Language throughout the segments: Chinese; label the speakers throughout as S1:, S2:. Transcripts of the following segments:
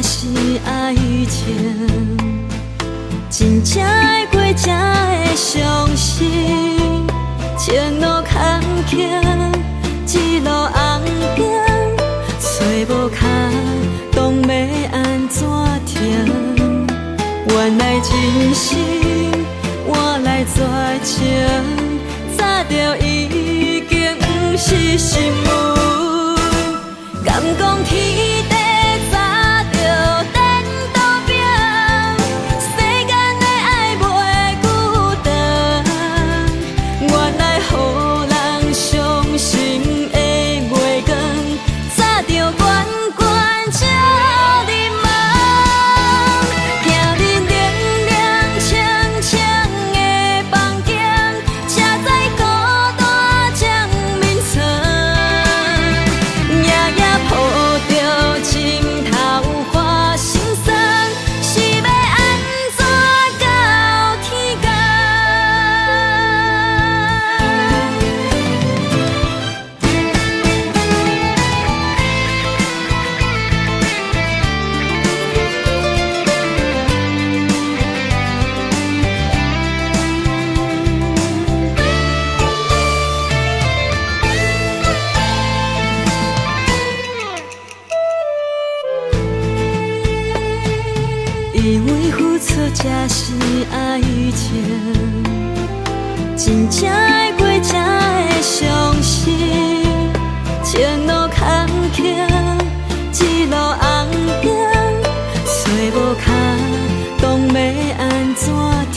S1: 是爱情，真正会过才会相信。前路坎坷，一路红灯，找无脚，当要安怎停？原来真心换来绝情，早就已经不是心门。敢讲天地早就颠倒平，世间的爱袂孤单。原来予人伤心的月光，早就悬悬照你梦。行日凉凉清清的房间，车载孤单将眠床。夜夜抱着枕头花心酸，是要安怎到天光？以为付出才是爱情，真正的过才会相信。前路坎坷，一路红灯，找无脚，当要安怎停？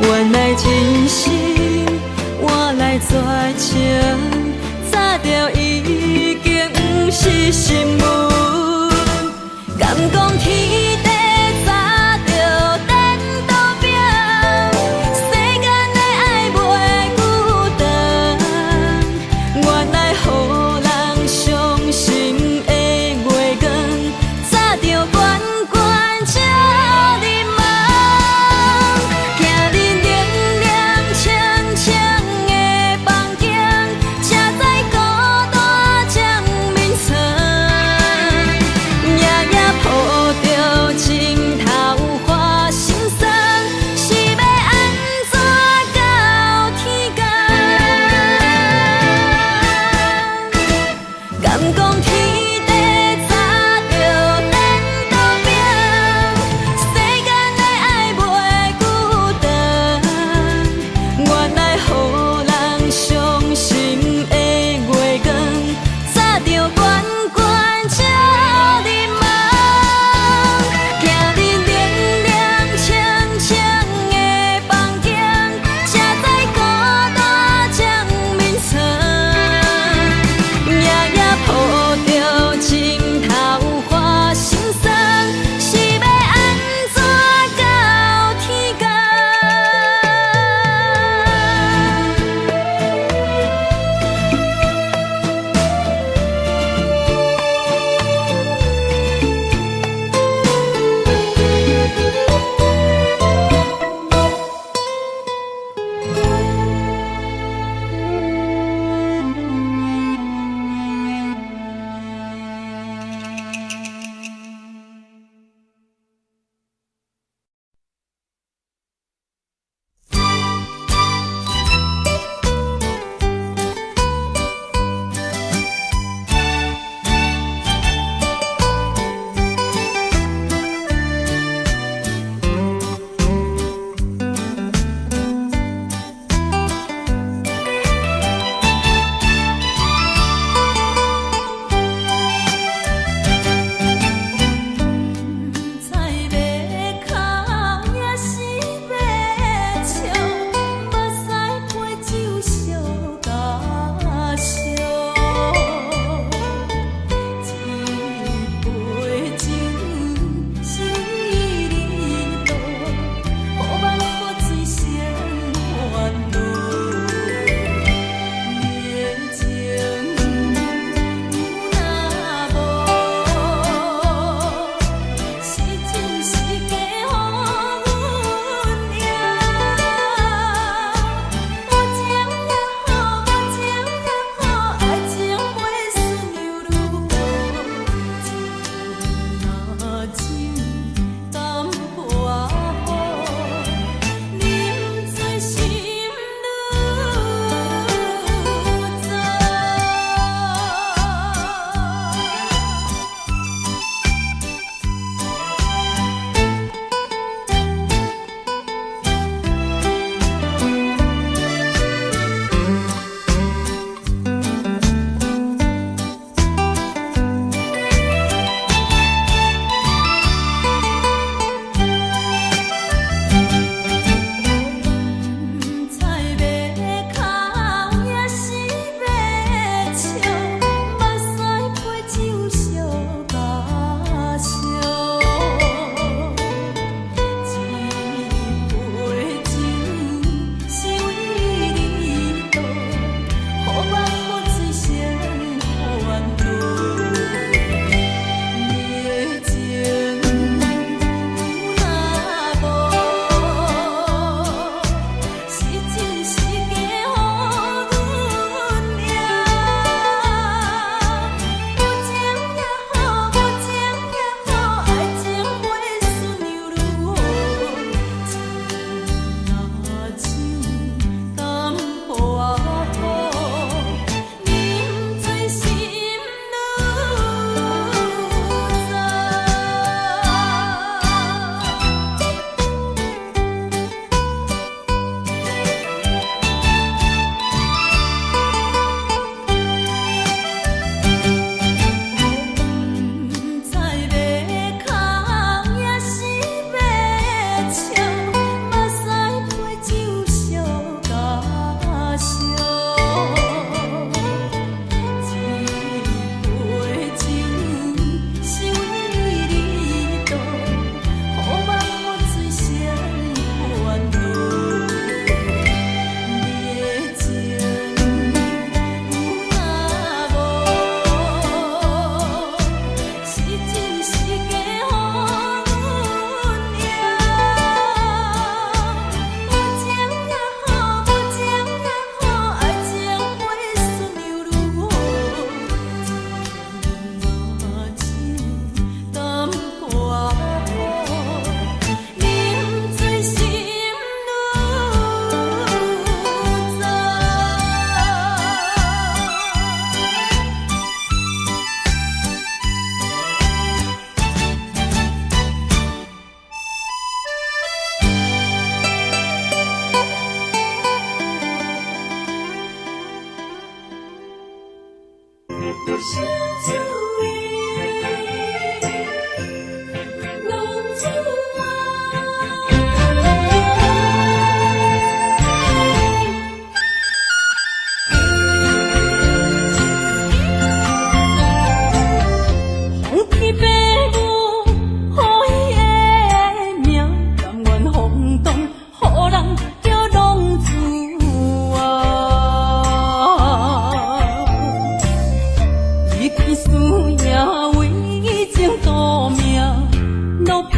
S1: 原来真心换来绝情，早就已经不是心门。敢讲天地早就颠倒平，世间的爱袂孤单。原来予人伤心的月光，早就悬悬照你梦。行日凉凉清清的房间，车载孤单将眠床。夜夜抱着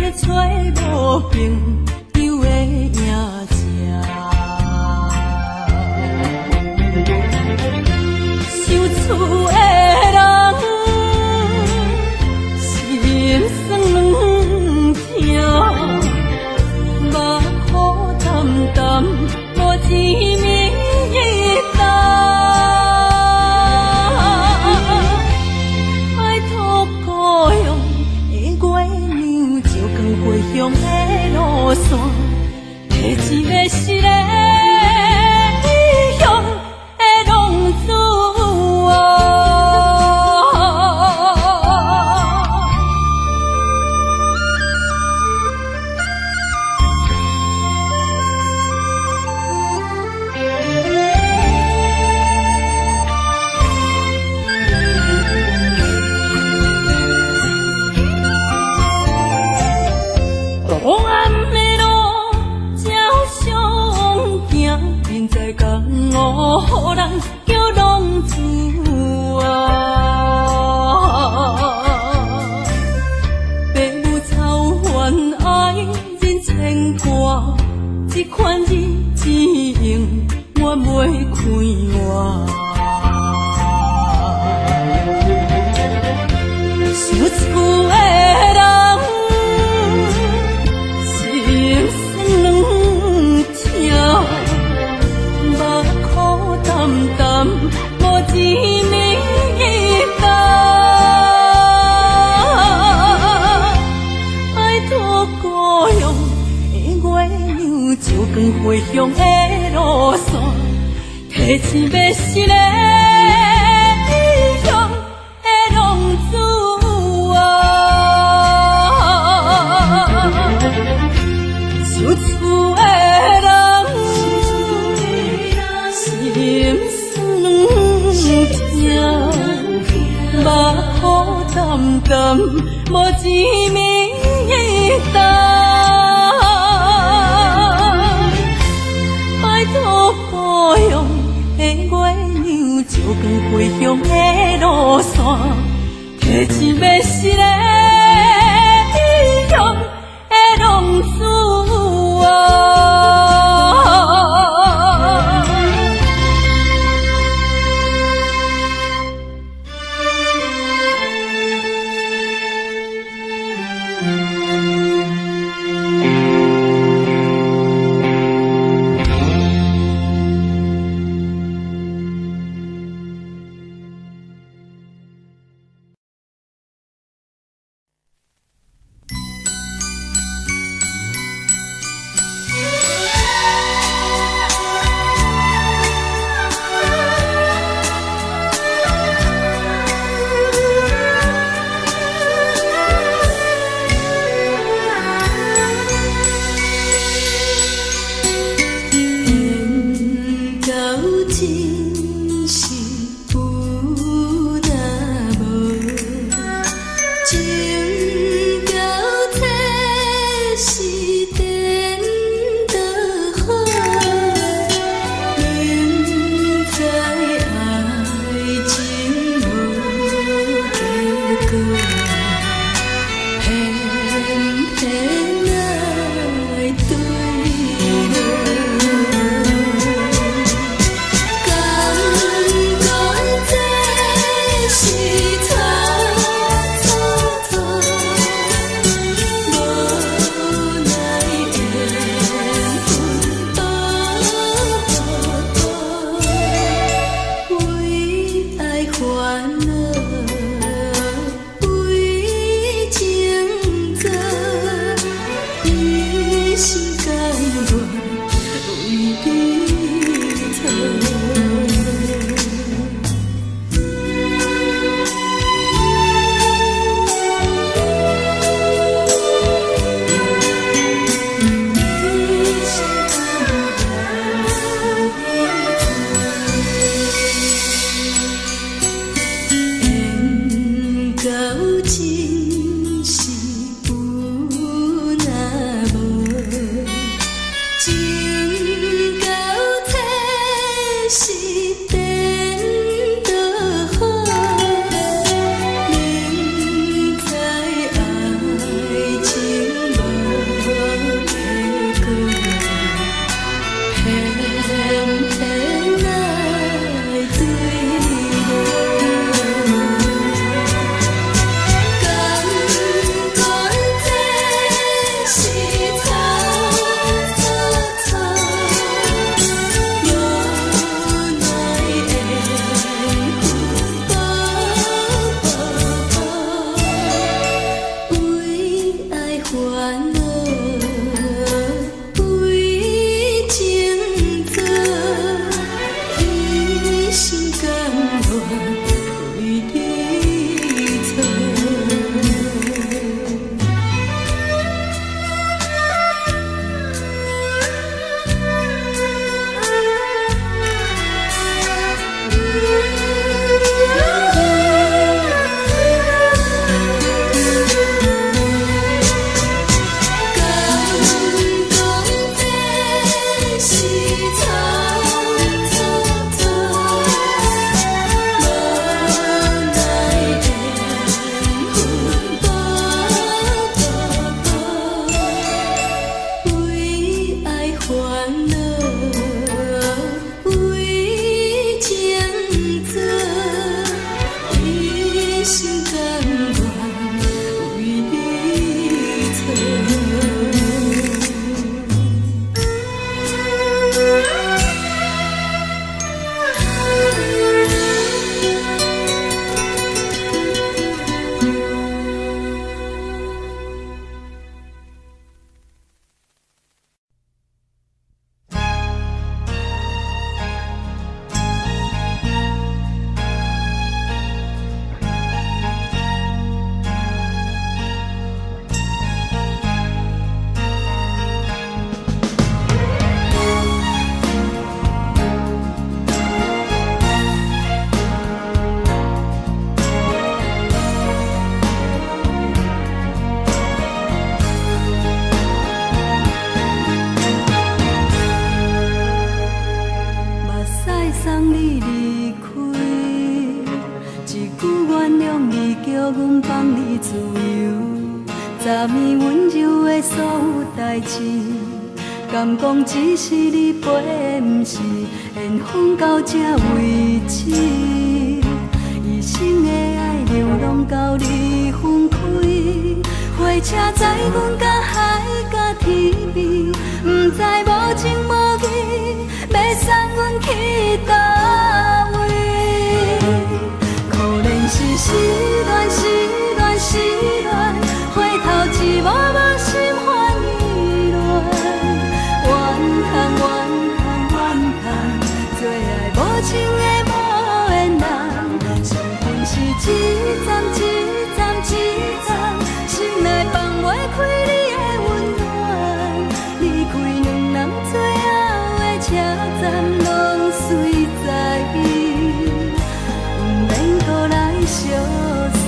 S1: 咧找无朋友的影子。想厝的人，心酸软痛，目苦淡淡，无滋味一担。爱托故乡的月亮，照光回乡的路线，提一个失个异乡的浪子啊。黑暗的路，照常行，明知江湖人叫浪子啊。父母操怨爱人牵挂，这款日子用我袂开我。想厝的人，心酸软痛，目苦淡淡，无滋味一担。爱托故乡的月亮，照光回乡的路线，提一个失个异乡的浪子啊。想厝的人，心酸软痛，目苦淡淡，无滋味一担。爱托故乡的月亮，照光回乡的路线，提一个失个面温柔的所有代志，敢讲只是你陪，不是缘分到这为止。一生的爱流浪到你分开，火车载阮甲海甲天边，不知无情无义，要送阮去倒位？可怜是失恋，失恋，失恋，回头一幕幕心烦意乱，怨叹，怨叹，怨叹，最爱无情的无缘人，伤痕是一站一站一站，心内放袂开你的温暖，离开两人最后的车站，拢随在伊，不免搁来相送。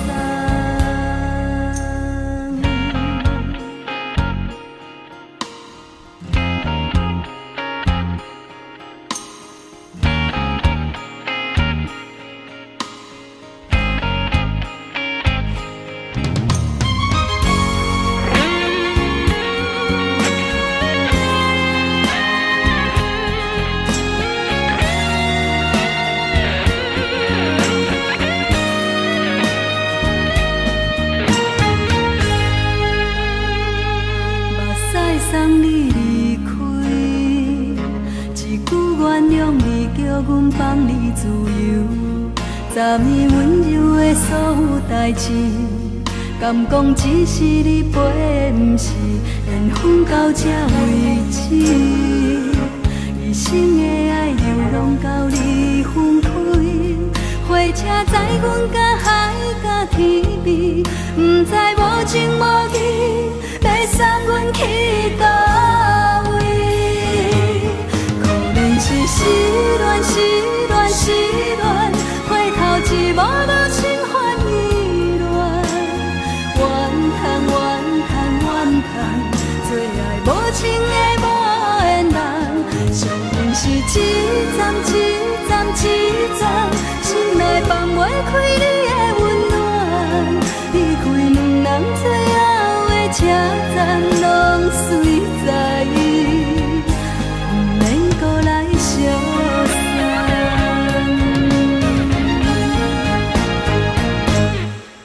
S1: 送你离开，一句原谅你，叫阮放你自由。昨暝温柔的所有代志，敢讲只是你陪，不是缘分到这为止。一生的爱流浪到你分开，火车载阮甲海甲天边，不知无情无义，要送阮去倒位？可怜是失恋，失恋，失恋，回头一幕幕心烦意乱，怨叹，怨叹，怨叹，最爱无情的无缘人，伤痕是一站一站一站，心内放袂开你的温暖，离开两人最后的车站，拢随在伊，不免搁来相送。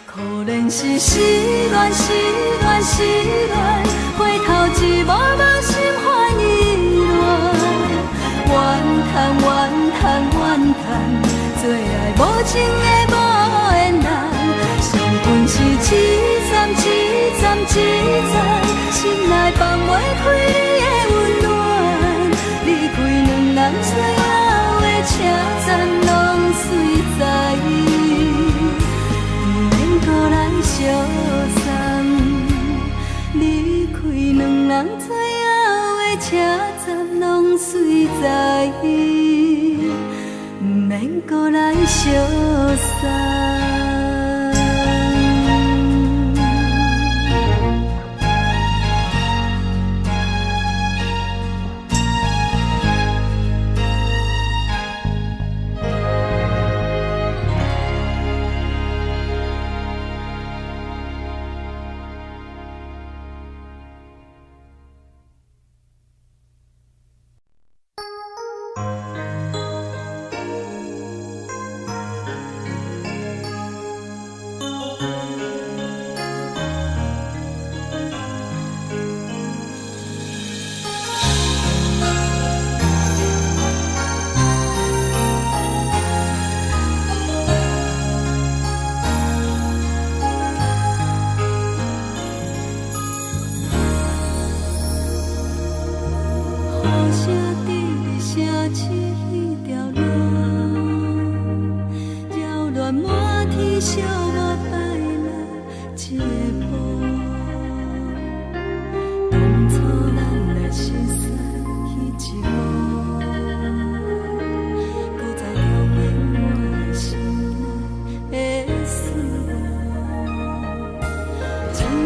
S1: 可怜是失恋，失恋，失恋，回头一幕幕心烦意乱，怨叹，怨叹，怨叹，最爱无情的无缘人，伤痕是一站一站一站，心内放袂开你的温暖，离开两人最后的车站，拢随在伊，不免搁来相送。离开两人最后的车站，拢随在伊，不免搁来相送。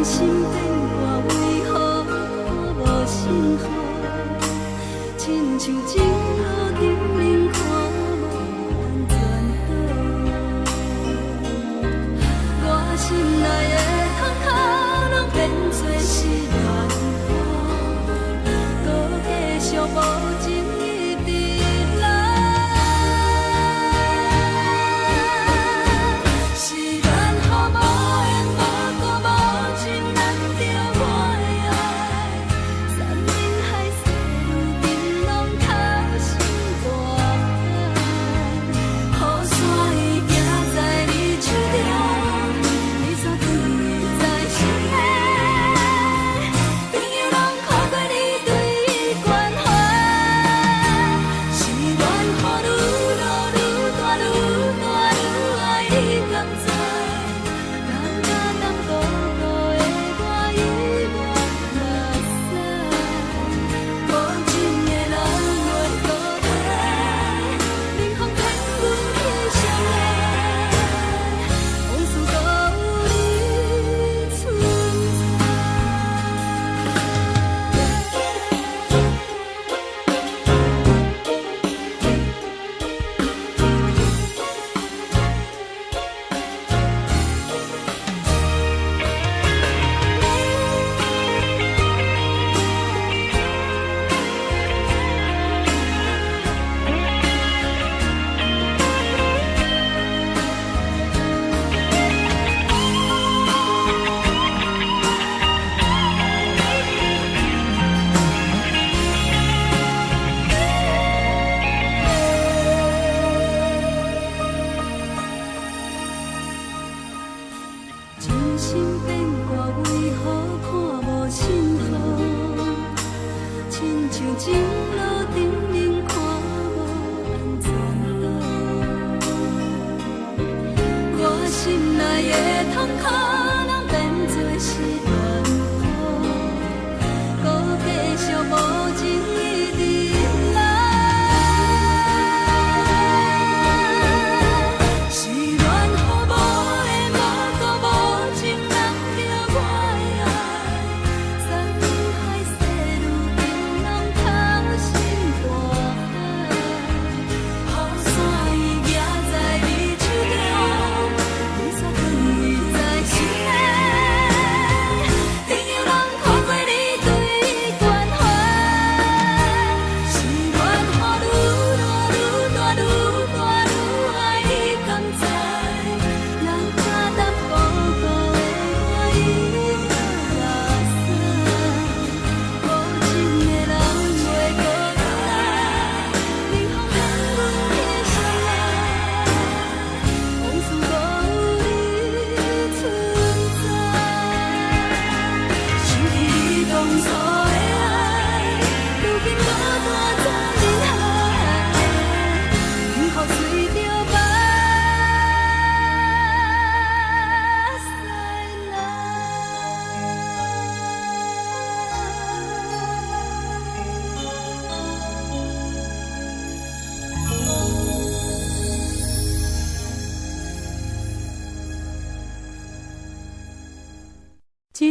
S1: 心变卦为何无幸福？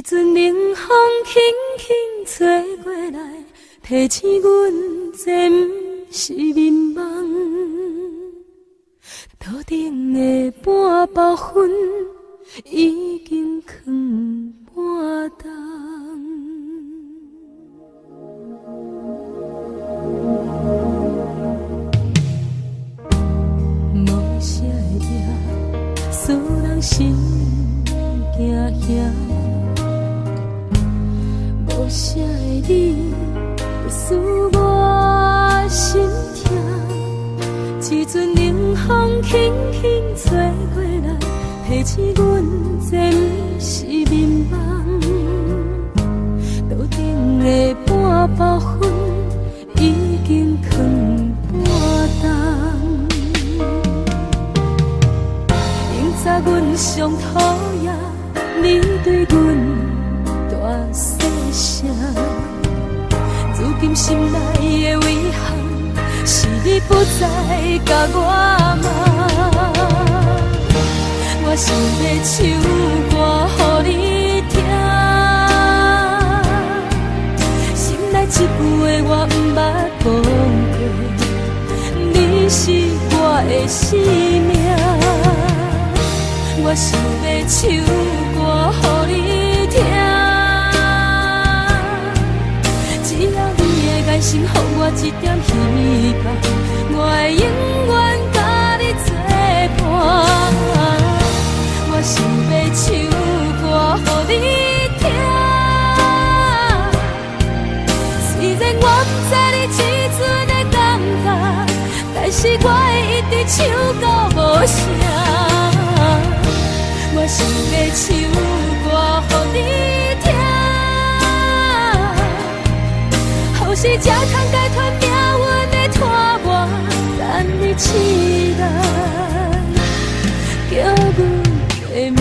S1: 阵冷风轻轻吹过来，提醒阮这不是眠梦。头顶的半包云已经藏半冬。无啥会夜，使人心惊吓。无啥的你，会使我心痛。一阵冷风轻轻吹过来，提醒阮这不是眠梦。头顶的半包云已经藏半冬。明早阮上讨厌你对阮大细声，如今心内的遗憾，是你不再甲我骂。我想要唱歌予你听，心内一句话我不捌讲过，你是我的生命。我想要唱歌予你听，只要你的眼神予我一点希望，我会永远甲你作伴。我想要唱歌予你听，虽然我不知你这阵的感觉，但是我会一直唱到无声。我想要唱歌予你听，后世才通解脱命运的拖磨，等你起来，叫阮的名。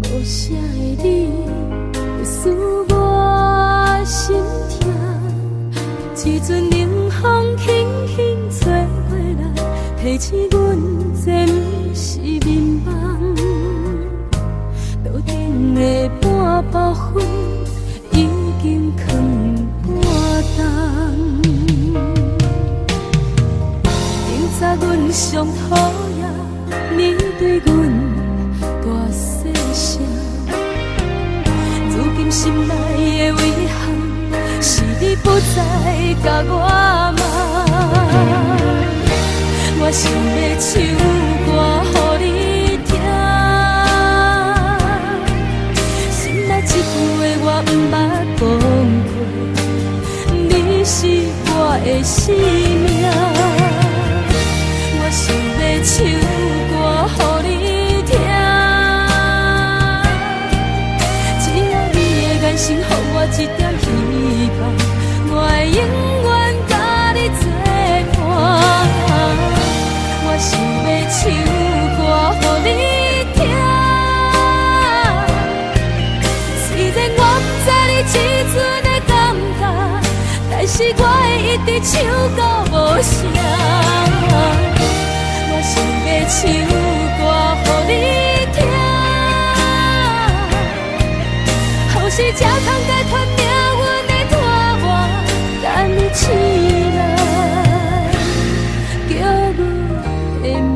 S1: 无啥的你，会使我心痛。一阵冷风轻轻吹过来，提醒阮这不是眠梦。头顶的半包云已经藏半冬。明早阮上讨厌你对阮大细声，如今心内的遗憾，是你不再甲我骂。我想要唱歌予你听，心内一句话我不捌讲过，你是我的生命。我想要唱歌予你听，只要你的眼神予我一点希望，我会永远甲你作伴。我想要唱歌予你听，虽然我不知你这阵的感觉，但是我会一直唱到无声。我想要唱歌予你听，后世才通解脱命运的拖磨，等你起来，叫阮的名。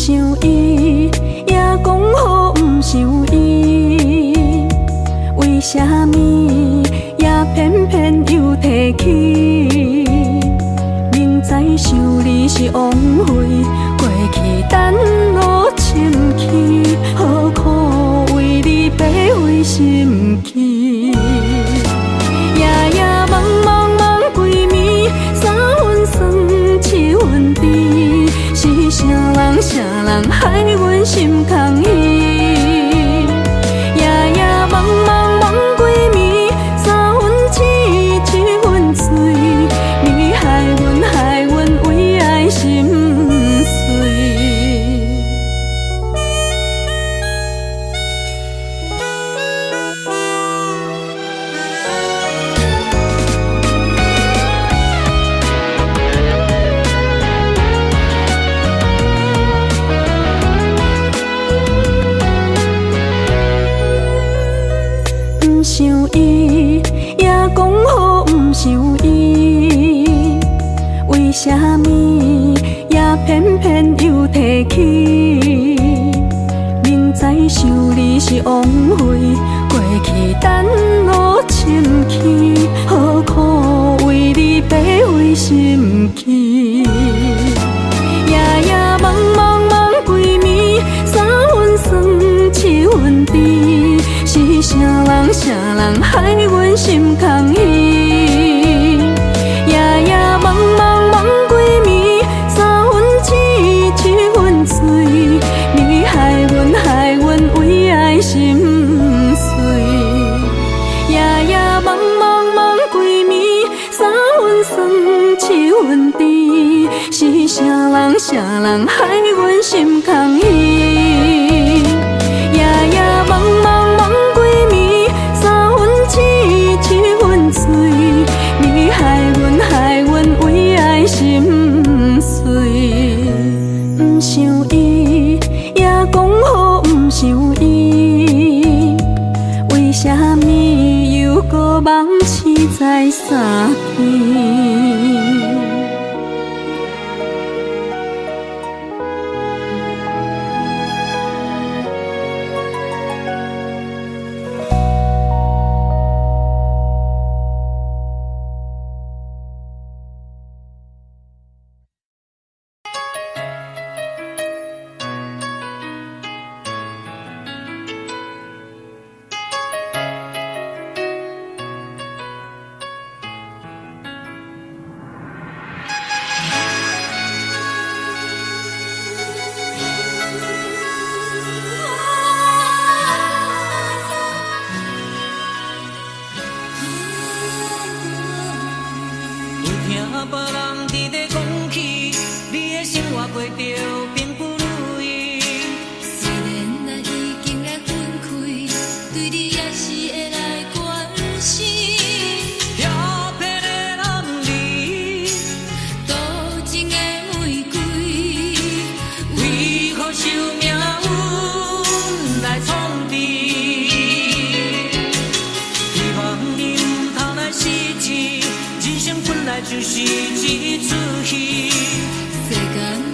S1: 想伊，也讲好不想伊，为什么也偏偏又提起？明知想你是枉费，过去等我深去，何苦为你白费心机？夜夜茫茫茫几暝，三分酸七分甜，是啥人啥人害阮心空虚？夜夜茫茫茫几暝，三分痴七分醉，你害阮为爱心碎。不想伊，也讲好不想伊，为什么也偏偏又提起？明知想你是枉费，过去等我深去，何苦为你白费心机？夜夜茫茫茫几暝，三分酸七分甜，是啥人啥人害阮心空虚？夜夜茫茫茫几暝，三分痴七分醉，你害阮为爱心碎。夜夜茫茫茫几暝，三分酸七分甜，是啥人啥人害阮心空虚？夜夜茫茫茫几暝，三分痴七分醉，你害阮为爱心碎。不想伊，也讲好不想伊，为什么又搁忘记在三更？
S2: 就是一出戏，世间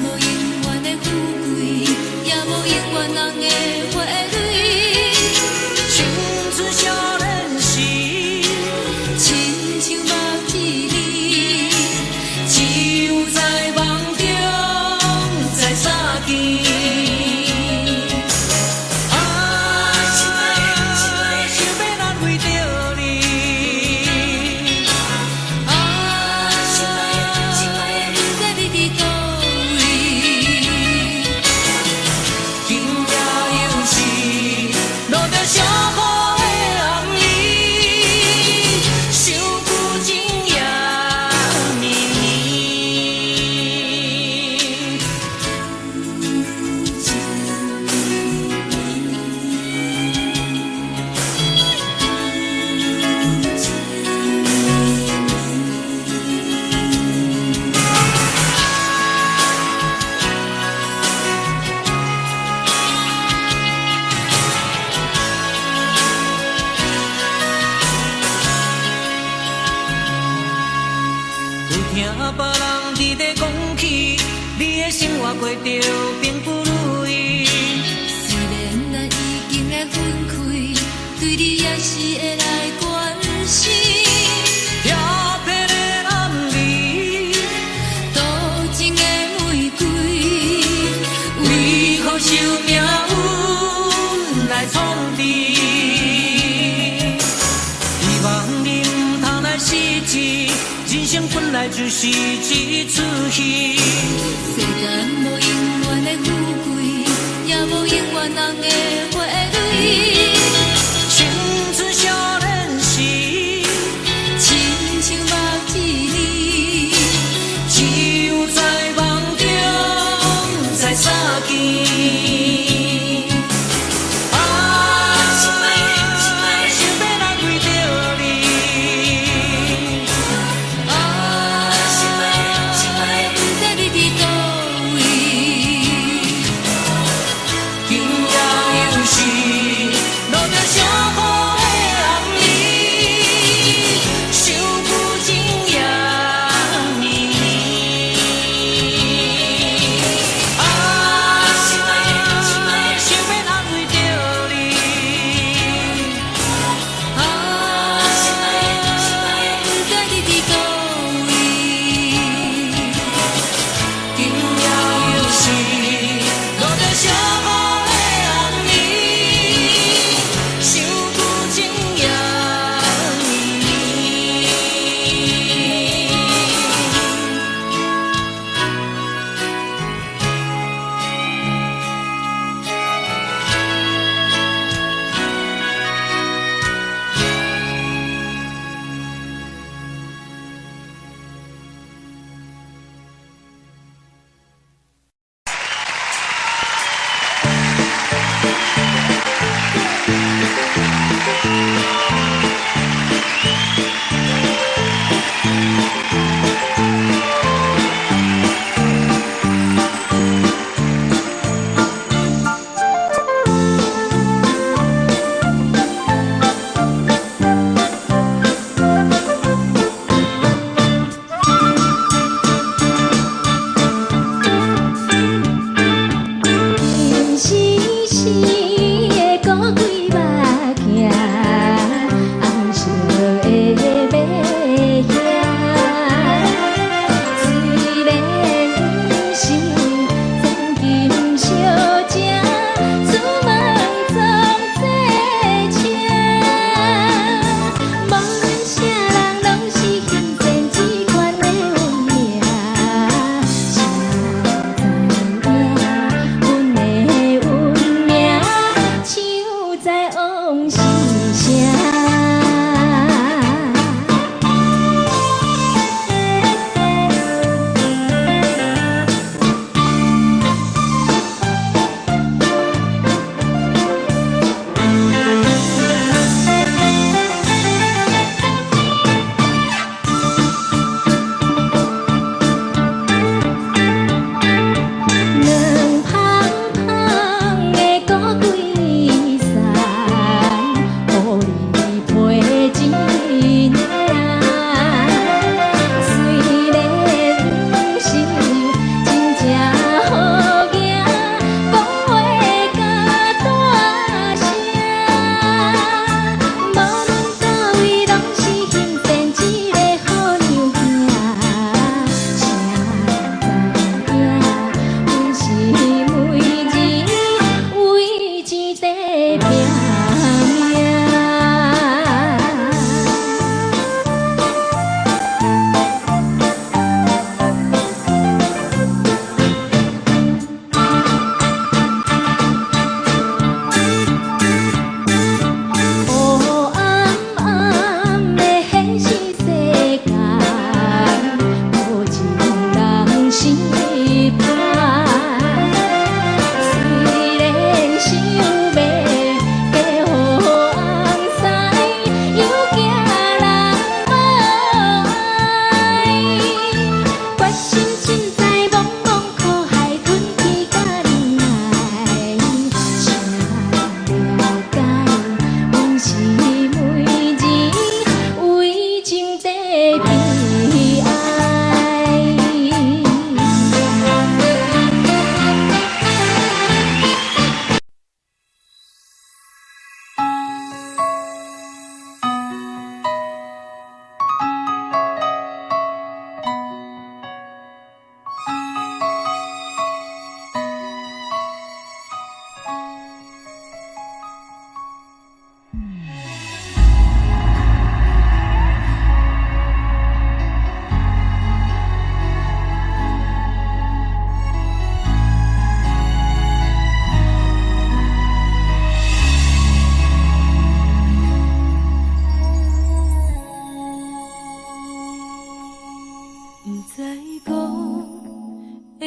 S2: 无永远的富贵，也无永远人的花蕊。青春少年时，亲像目睭里，只有在梦中在相见。听别人伫咧讲起，你的生活过着并不如时会来关心。
S3: 调皮的男儿，
S2: 多情的玫瑰，
S3: 为何受命运来创治？希望你唔通来失志，人生本来就是一出戏。
S2: 世间无永远的富贵，也无永远人的花蕊。
S3: 青春少年时，
S2: 亲像目一年，
S3: 只有在梦中才相见。
S2: 不知你伫倒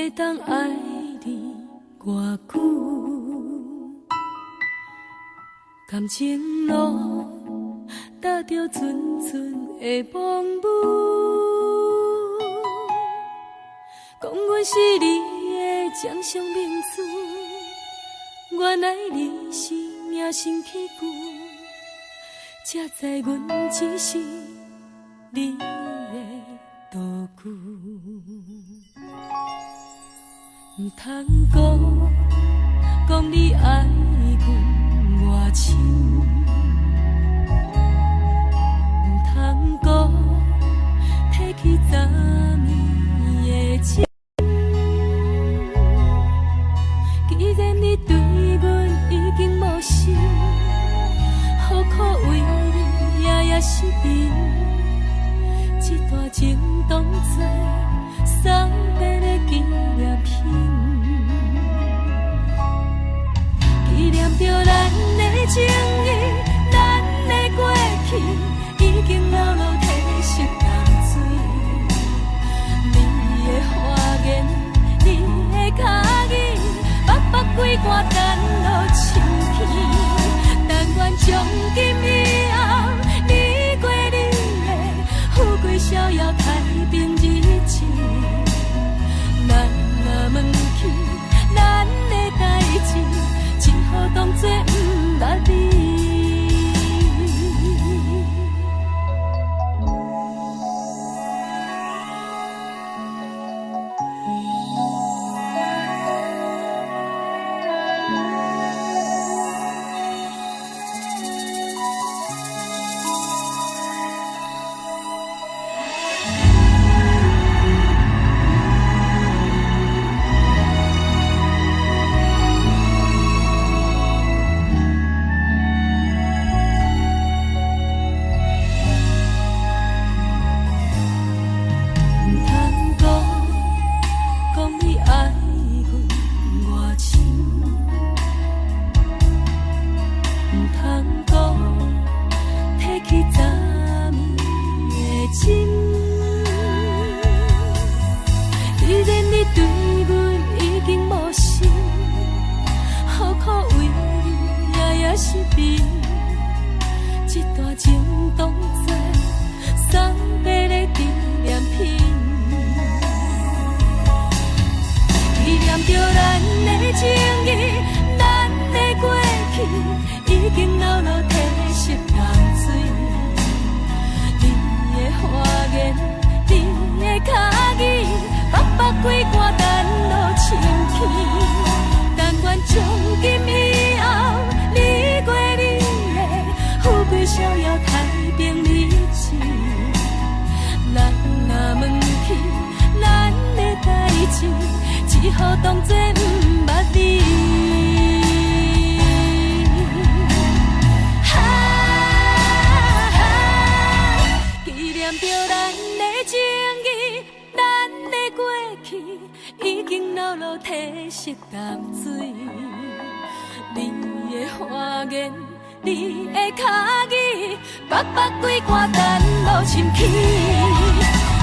S1: 会当爱你偌久？感情路踏着纯纯的梦雾，讲阮是你的掌上明珠，原来你是命生起句，才知阮只是你的道具。唔通讲你爱阮偌深，唔通讲提起昨暝的情。既然你对阮已经无心，何苦为你夜夜失眠？这段情当作送别的纪念品，纪念着咱的情谊，咱的过去已经流露褪色淡水。你的花言，你的脚语，白白几挂等落深天。但愿从今以后，你过你的富贵逍遥太平日子。咱若问起咱的代志，只好当作不捌你。只好当作不捌你。纪念着咱的情谊，咱的过去已经流露褪色淡水。你的花言，你的脚语，白白几挂等落深起。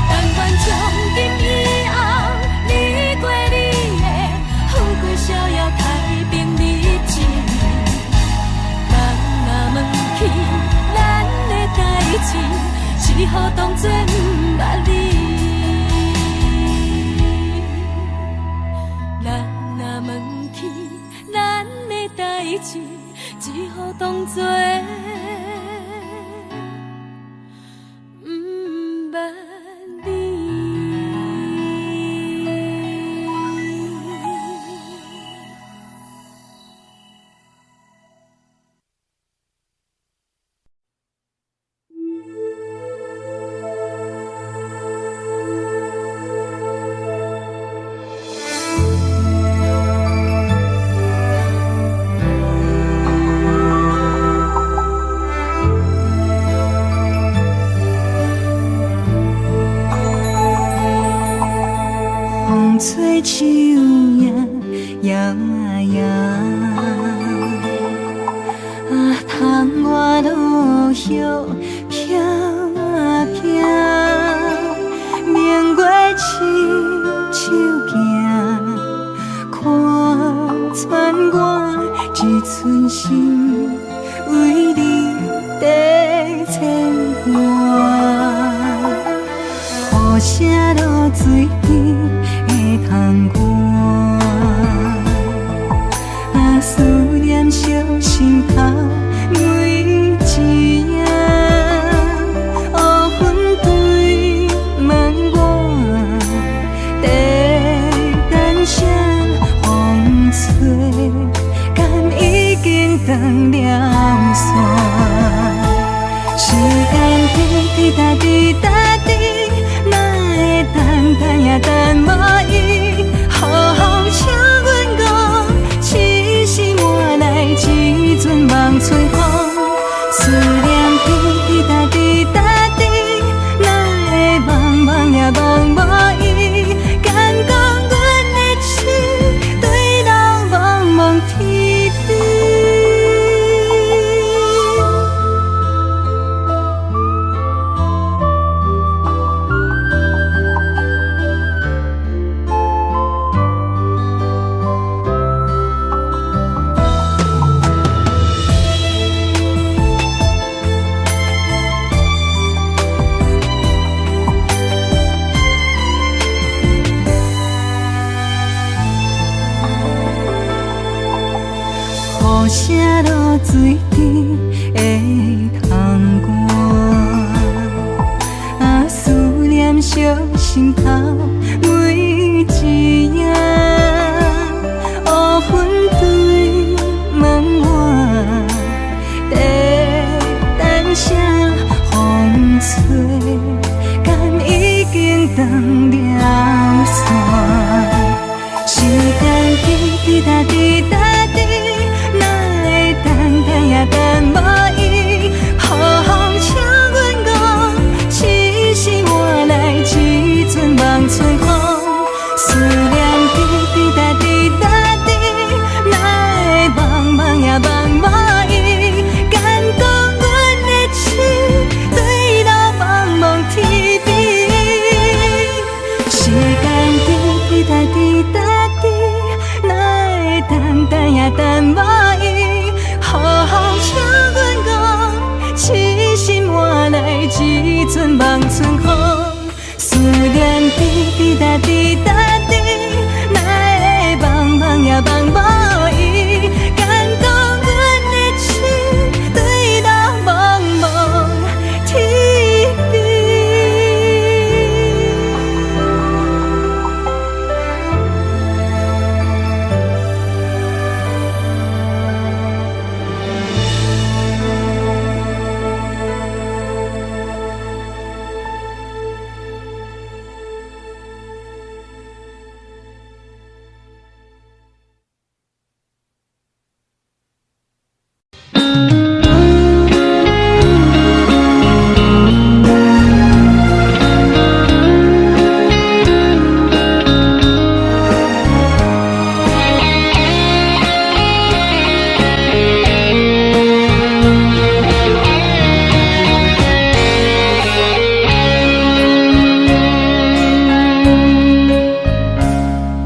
S1: 但愿从今以后，你过你的富贵逍遥太平日子。咱若问起咱的代志，只好当作不捌你。咱若问起咱的代志，只好当作不捌你。
S4: 吹树叶摇啊摇，啊，窗外落叶飘啊飘，明月亲手行，一寸心为你在牵挂，雨声落水边会通寒，啊思念烧心头每一夜，乌云对问我，在等谁风吹，敢已经断了线。时间滴答滴答滴，哪会等也等无伊？好风请阮讲，痴心换来一阵望春风。思念滴答滴答滴，哪会茫茫也望无伊？敢讲阮的痴，对人茫茫天边。雨声落水边会通寒，啊思念烧心头每一夜，乌云对问我，在等谁风吹，敢已经断了线。时间滴答滴答滴，哪会等也等无伊？好风请阮讲，痴心换来一阵望春风。思念滴答滴答滴，哪会茫茫也望无伊？敢讲阮的痴，对人茫茫天边。时间滴答滴答滴，哪会等也等无伊？好风请阮讲，痴心换来一阵望春风。思念滴答滴答滴，哪会茫茫也望无伊？敢讲阮的痴，对人茫茫天边。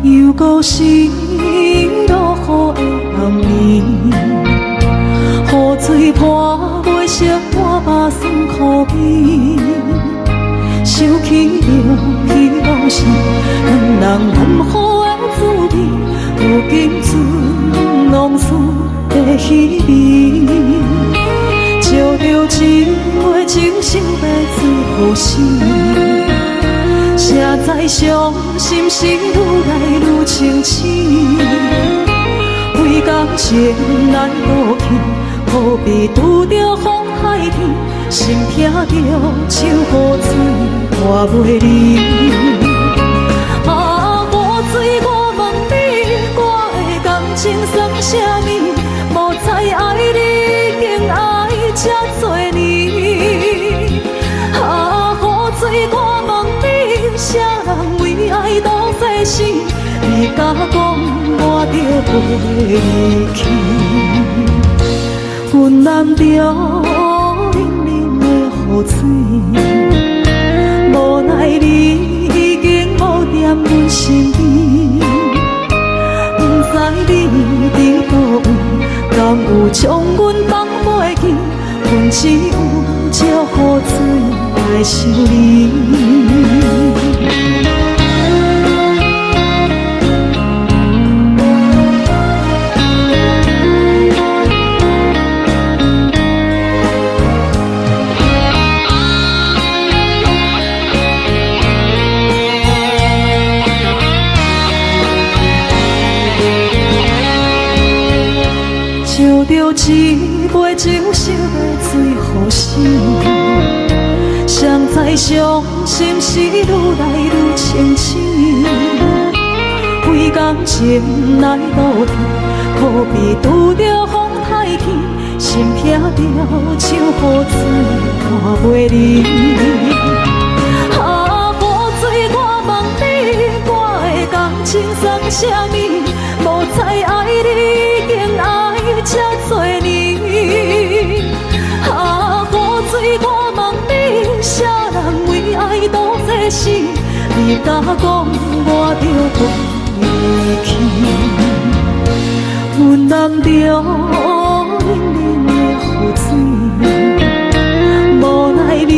S4: 又故心落雨的暗暝，雨水泼袂湿我目酸苦味，想起着彼往事，两人难好的滋味，如今存往事的稀微，照着情话情深白字予死。谁知伤心事愈来愈清醒，为感情难渡去，何必拄着风海天，心痛着手雨水换袂离。啊，雨水我问你，我的感情算啥物？无知爱你竟爱这多年。啊，雨水我问你，啥人为爱都细死？你甲讲我着袂离去，阮淋着冷冷的雨水，无奈你已经无踮阮身边，不知你伫倒位。有将阮放袂记，阮只有借雨水来想你。烧着一杯酒，烧要醉予醒。谁知伤心事愈来愈清醒。几工前来倒去，可比拄着风太起，心痛着像雨水看袂离。啊，雨水，我问你，我的感情算啥物？无再爱你，竟爱这多年。啊，雨水，我问你，啥人为爱赌这死？你甲讲，我着离去。阮淋着冷冷的雨水，无奈你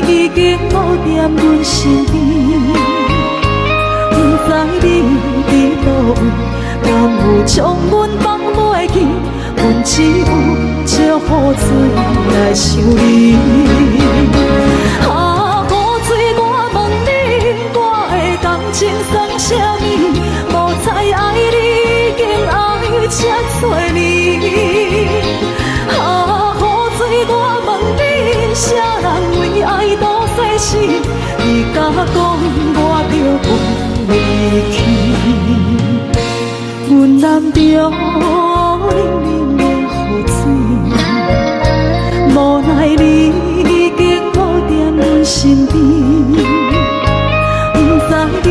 S4: 已经无踮阮身边。不知你伫倒位？敢有将阮放袂记？阮只有借雨水来想你。啊，雨水，我问你，我的感情算啥物？无再爱你，竟爱这多年。啊，雨水，我问你，啥人为爱赌世事？你甲讲，我着离去。阮淋着冷冷的雨水，无奈你已经无踮阮身边。不知你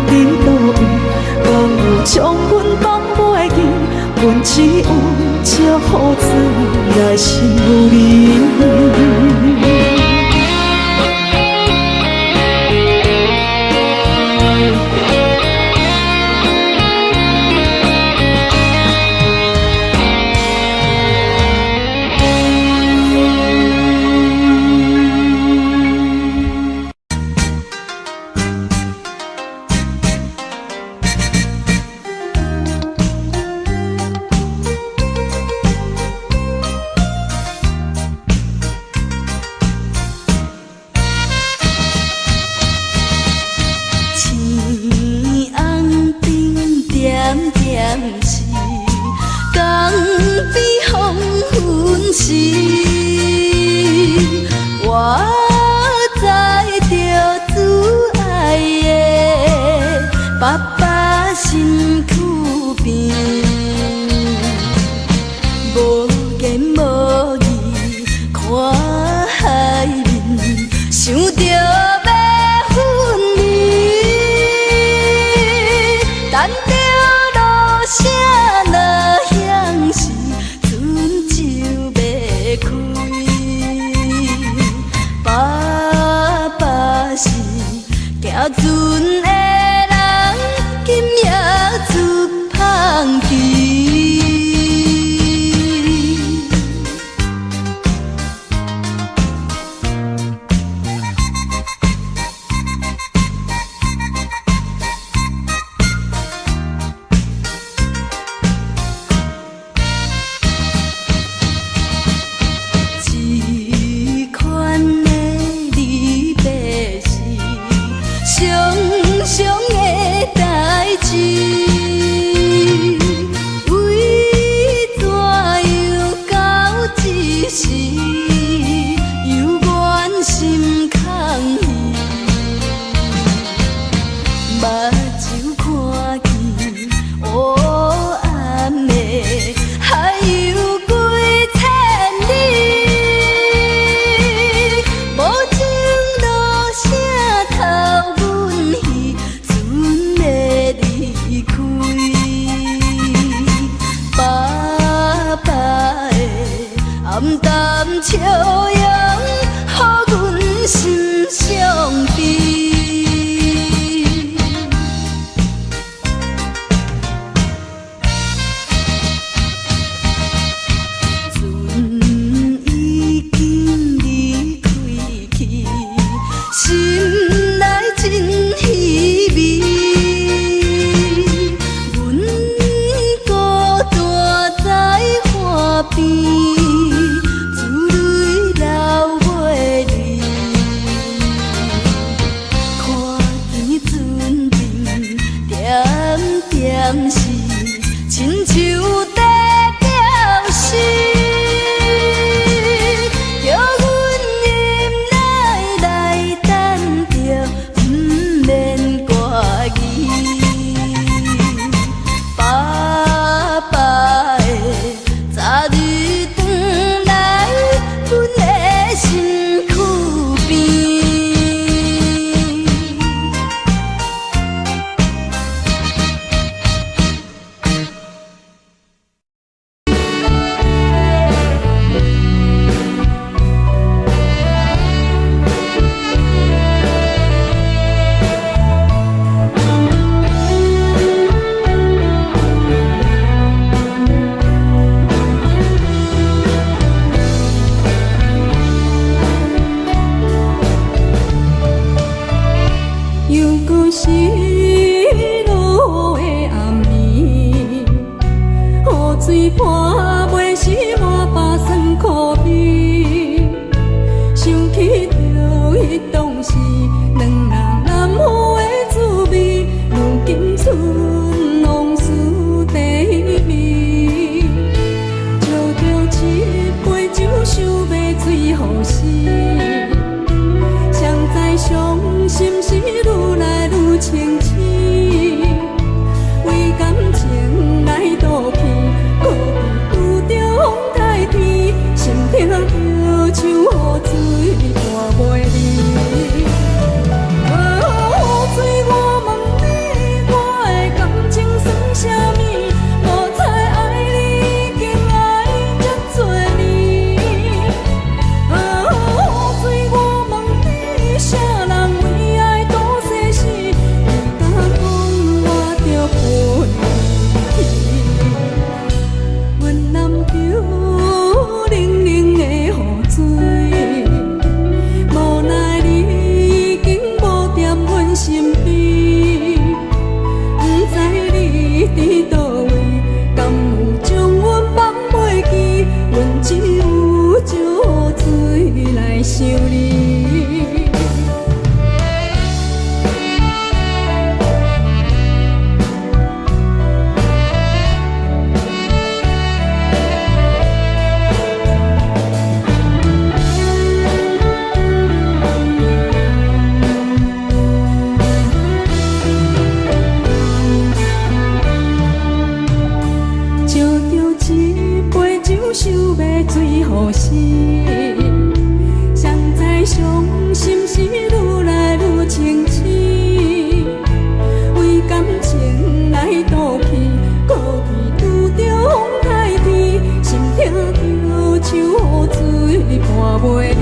S4: 伫倒位，敢有将阮放袂记？阮只有借雨水来想你。
S1: 是亲像在表示，叫阮忍耐来等着，不免歌语。爸爸的早日转来，阮的身躯边。又搁是落的暗暝，雨水泼袂湿我巴酸苦味。想起着迄当时两人难好的滋味，如今剩往事地味。借着一杯酒，想要醉予死。谁知伤心事愈来愈清醒，为感情来赌气，可比拄着风台天，心痛着像雨水带袂离。雨水，我问你，我的感情算啥物？无彩爱你，已经爱这多年。雨水，我问你，啥人为爱赌生死？你敢讲我着陪你？阮南桥冷冷的雨水，无奈你已经无在阮身边。不知你伫倒位，敢有将阮放袂记？阮只有借雨水来想你。借着一杯酒，想要醉予死。谁知伤心事愈来愈清醒，为感情来赌气，可比拄着风台天，心痛着像雨水带袂离。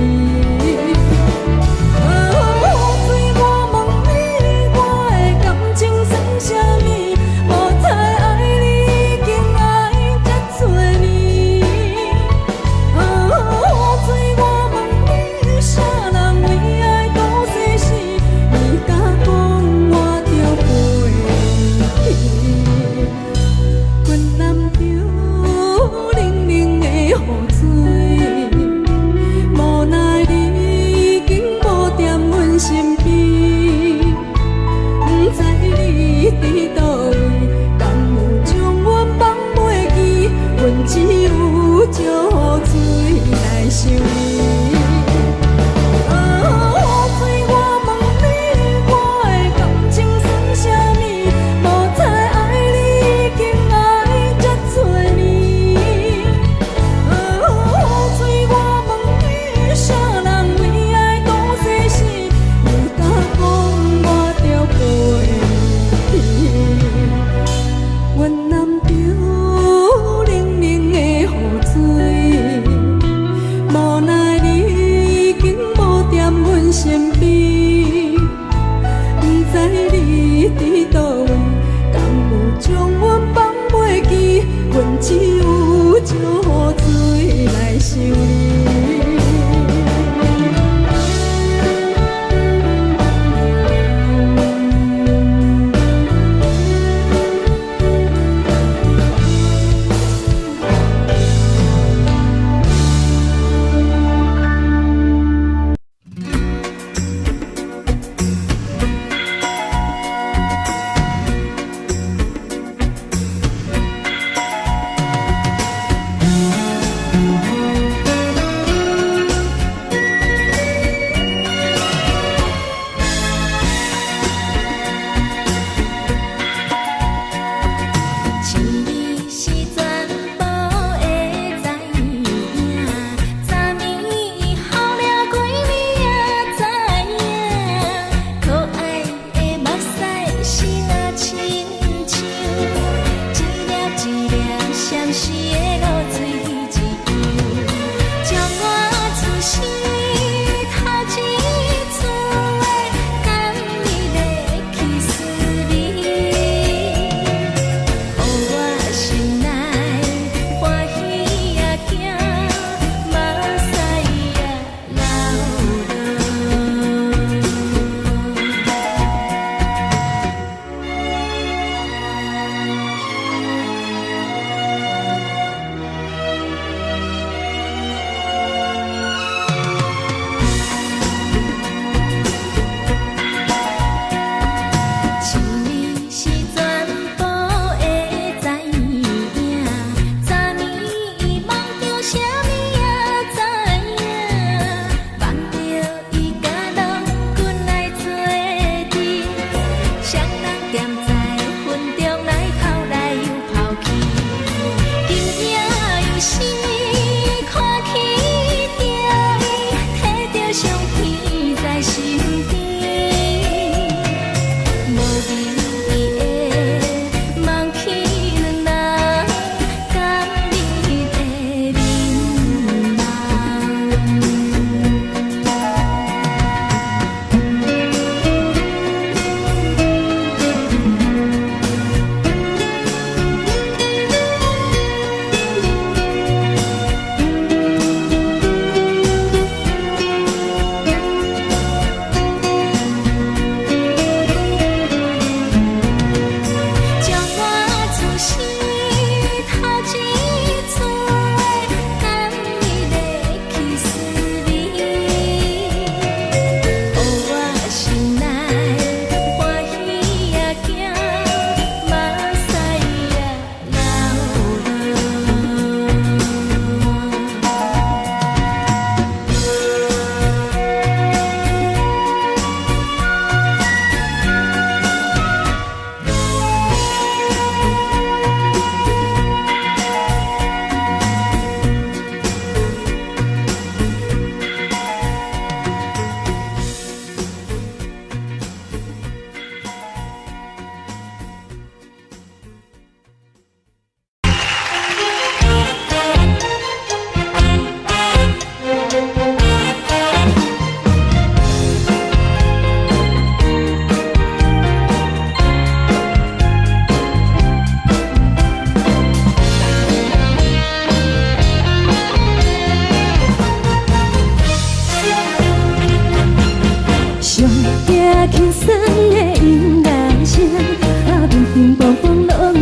S1: 阮南桥冷冷的雨水。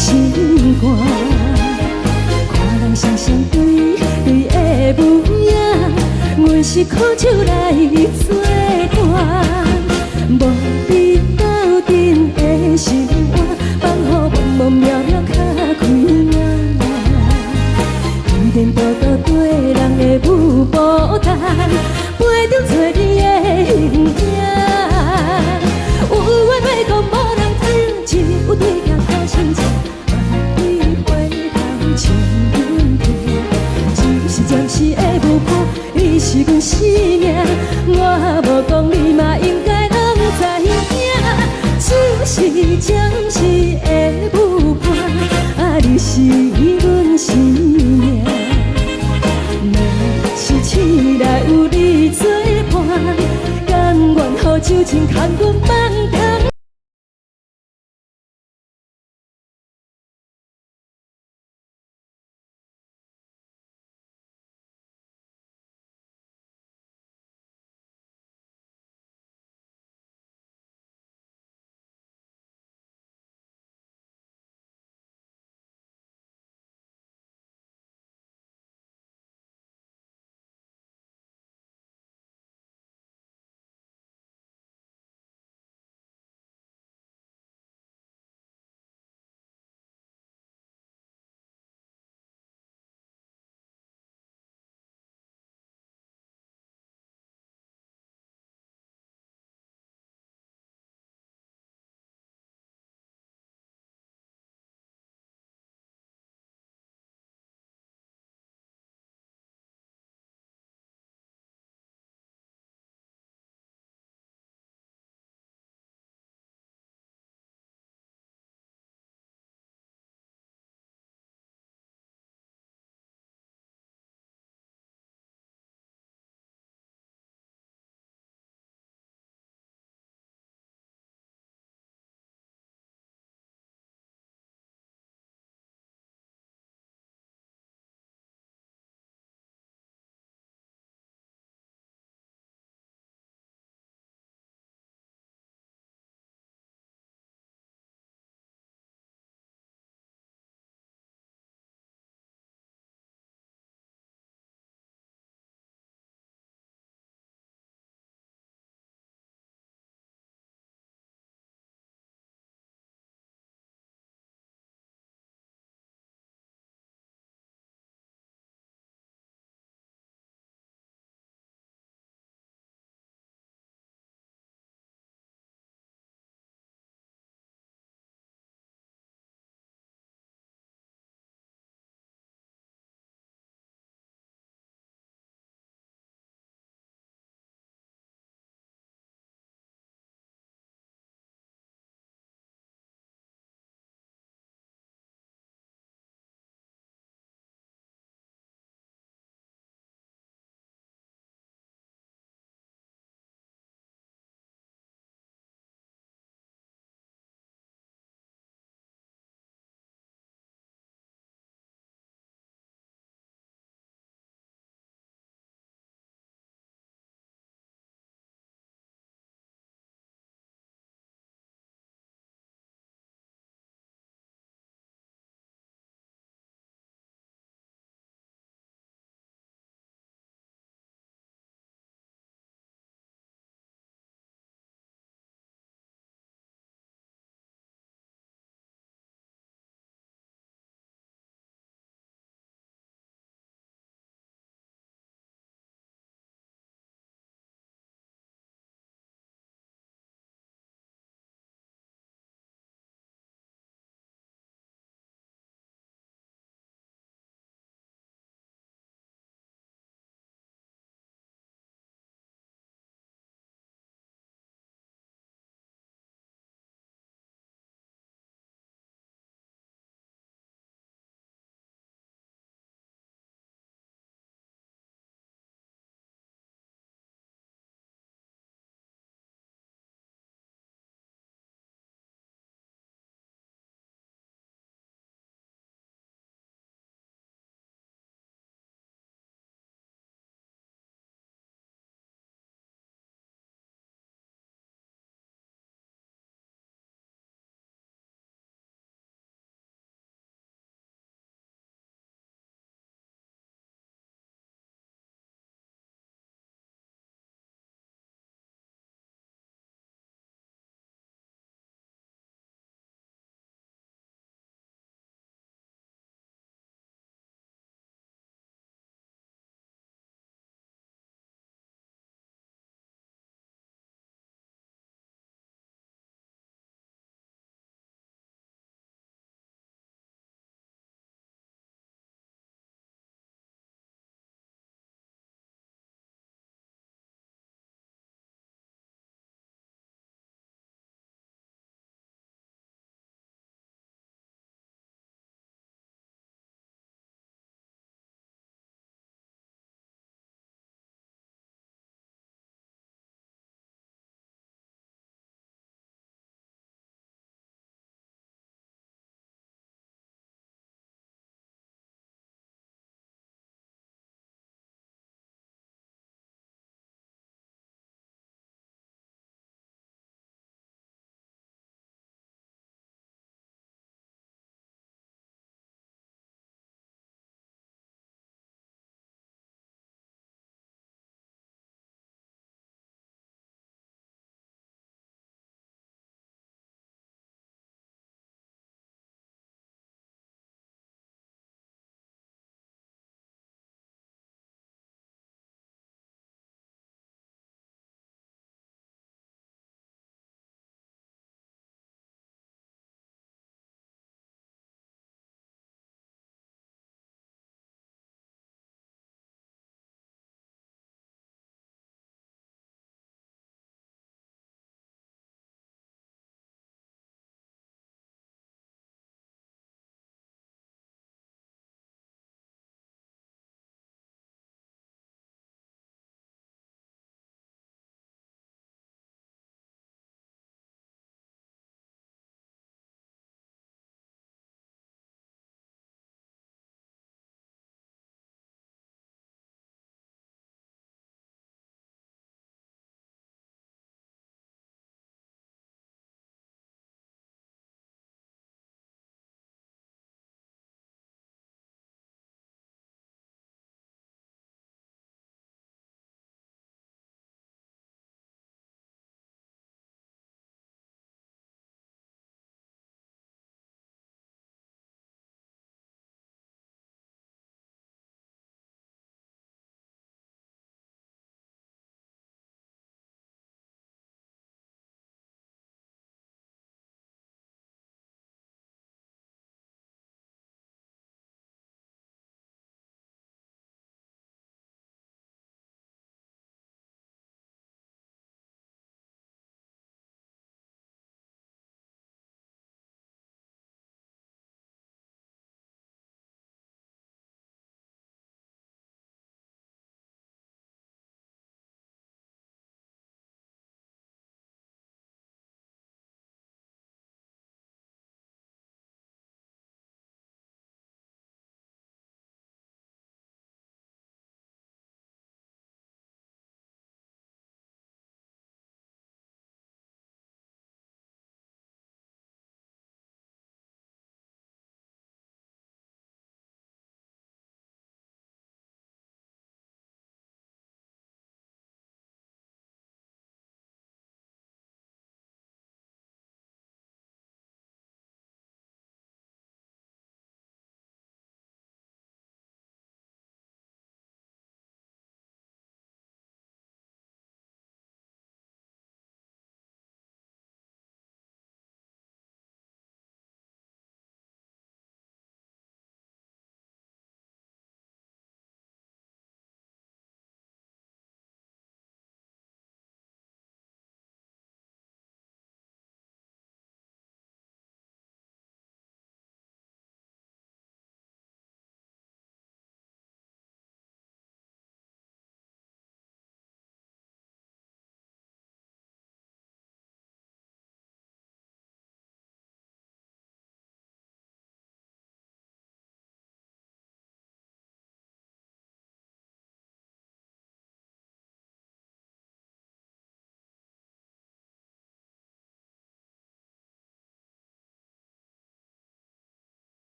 S4: 心肝。看人双双对对的模样，阮是苦酒来作伴。无你斗阵的心肝，放予梦梦渺渺较开朗。颠颠倒倒对人的舞步弹，陪着做你的形影。有话要讲无人听，只有对镜好心情。万里回头千人陪，一时暂时的舞伴，你是阮生命。我无讲你嘛应该拢知影，只是暂时的舞伴，啊你是阮生命。